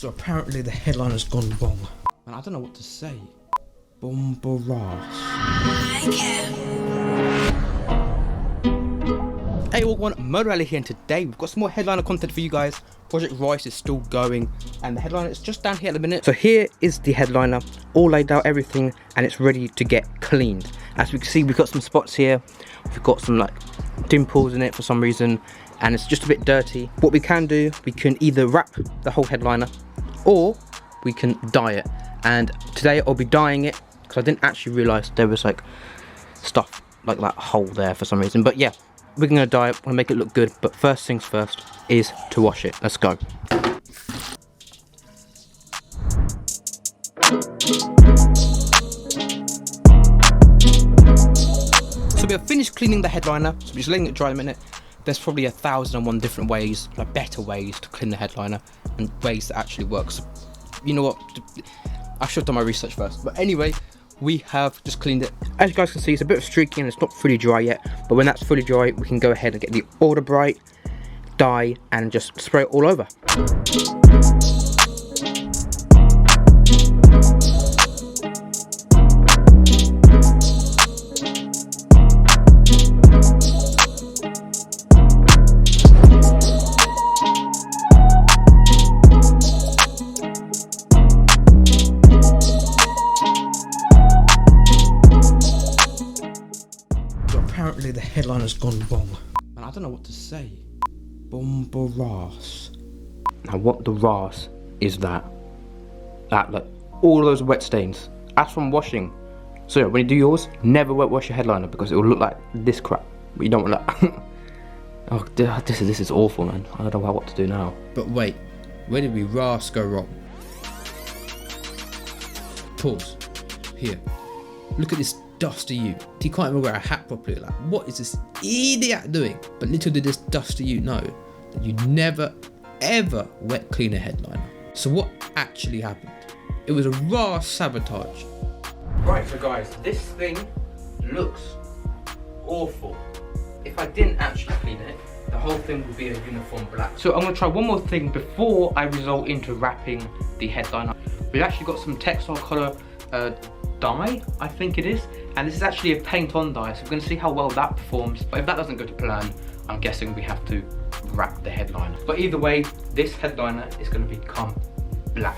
So apparently the headliner's gone wrong. And I don't know what to say. Bombaras. Hey everyone, Motor Alley here, and today we've got some more headliner content for you guys. Project Royce is still going and the headliner is just down here at the minute. So here is the headliner, all laid out, everything, and it's ready to get cleaned. As we can see, we've got some spots here, we've got some like dimples in it for some reason, and it's just a bit dirty. What we can do, we can either wrap the whole headliner or we can dye it. And today I'll be dyeing it because I didn't actually realise there was like stuff like that hole there for some reason. But yeah, we're gonna dye it, wanna make it look good, but first things first is to wash it. Let's go. So we have finished cleaning the headliner, so we're just letting it dry a minute. There's probably 1,001 different ways, like better ways to clean the headliner and ways that actually works. You know what, I should have done my research first. But anyway, we have just cleaned it. As you guys can see, it's a bit of streaky and it's not fully dry yet, but when that's fully dry, we can go ahead and get the Ultra Bright dye and just spray it all over. Apparently the headliner's gone wrong. And I don't know what to say. Bombaras. Now what the ras is that? That, like, all of those wet stains. That's from washing. So yeah, when you do yours, never wet wash your headliner because it will look like this crap. But you don't want that. Oh, this is awful, man. I don't know what to do now. But wait, where did we ras go wrong? Pause. Here. Look at this dusty ute. He can't even wear a hat properly. Like, what is this idiot doing? But little did this dusty ute know that you never ever wet clean a headliner. So what actually happened? It was a raw sabotage. Right, so guys, this thing looks awful. If I didn't actually clean it, the whole thing would be a uniform black. So I'm gonna try one more thing before I result into wrapping the headliner. We've actually got some textile colour dye, I think it is, and this is actually a paint on dye, so we're going to see how well that performs. But if that doesn't go to plan, I'm guessing we have to wrap the headliner. But either way, this headliner is going to become black.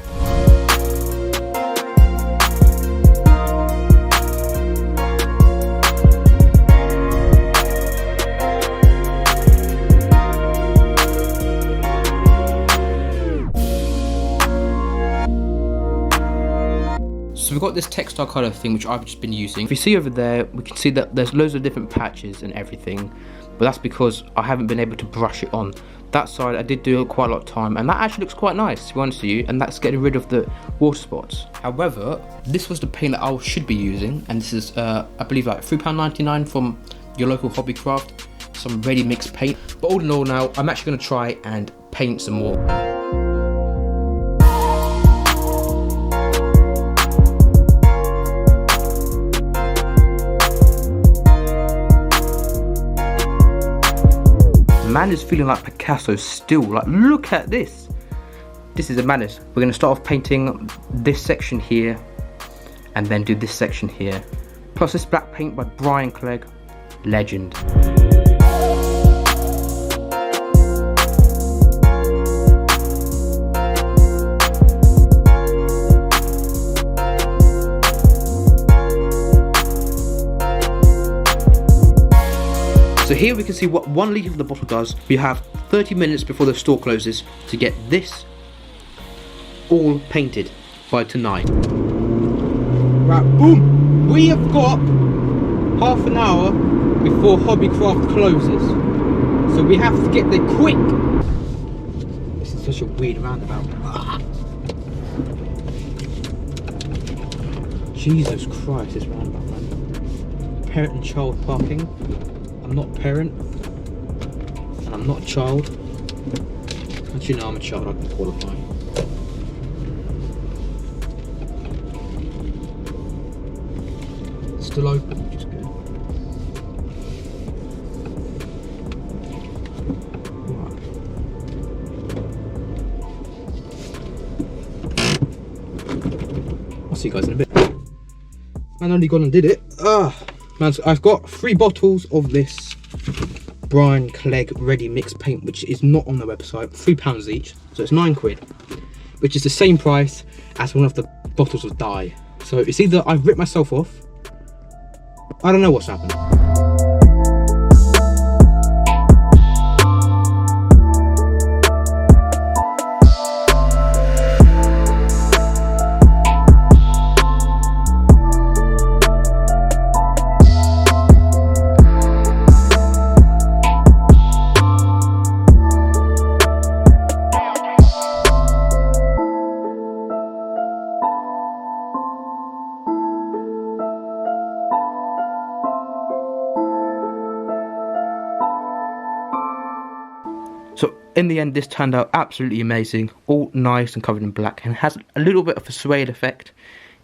So we've got this textile colour thing which I've just been using. If you see over there, we can see that there's loads of different patches and everything, but that's because I haven't been able to brush it on. That side I did do quite a lot of time, and that actually looks quite nice, to be honest with you, and that's getting rid of the water spots. However, this was the paint that I should be using, and this is I believe like £3.99 from your local hobby craft, some ready mixed paint. But all in all now, I'm actually going to try and paint some more. Man is feeling like Picasso still. Like, look at this. This is a madness. We're going to start off painting this section here and then do this section here. Plus this black paint by Brianclegg, legend. So here we can see what 1 litre of the bottle does. We have 30 minutes before the store closes to get this all painted by tonight. Right, boom! We have got half an hour before Hobbycraft closes. So we have to get there quick. This is such a weird roundabout. Jesus Christ, this roundabout, man. Parent and child parking. I'm not a parent, and I'm not a child. Actually, no, I'm a child, I can qualify. It's still open, which is good. Right. see you guys in a bit. Man, only gone and did it. Man, so I've got 3 bottles of this Brianclegg ready mix paint, which is not on the website. £3 each, so it's £9, which is the same price as one of the bottles of dye. So it's either I've ripped myself off, I don't know what's happened. So in the end, this turned out absolutely amazing, all nice and covered in black, and has a little bit of a suede effect,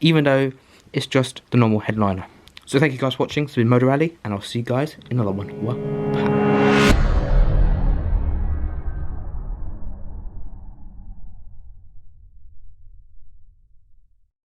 even though it's just the normal headliner. So thank you guys for watching. This has been Motor Rally, and I'll see you guys in another one. Well,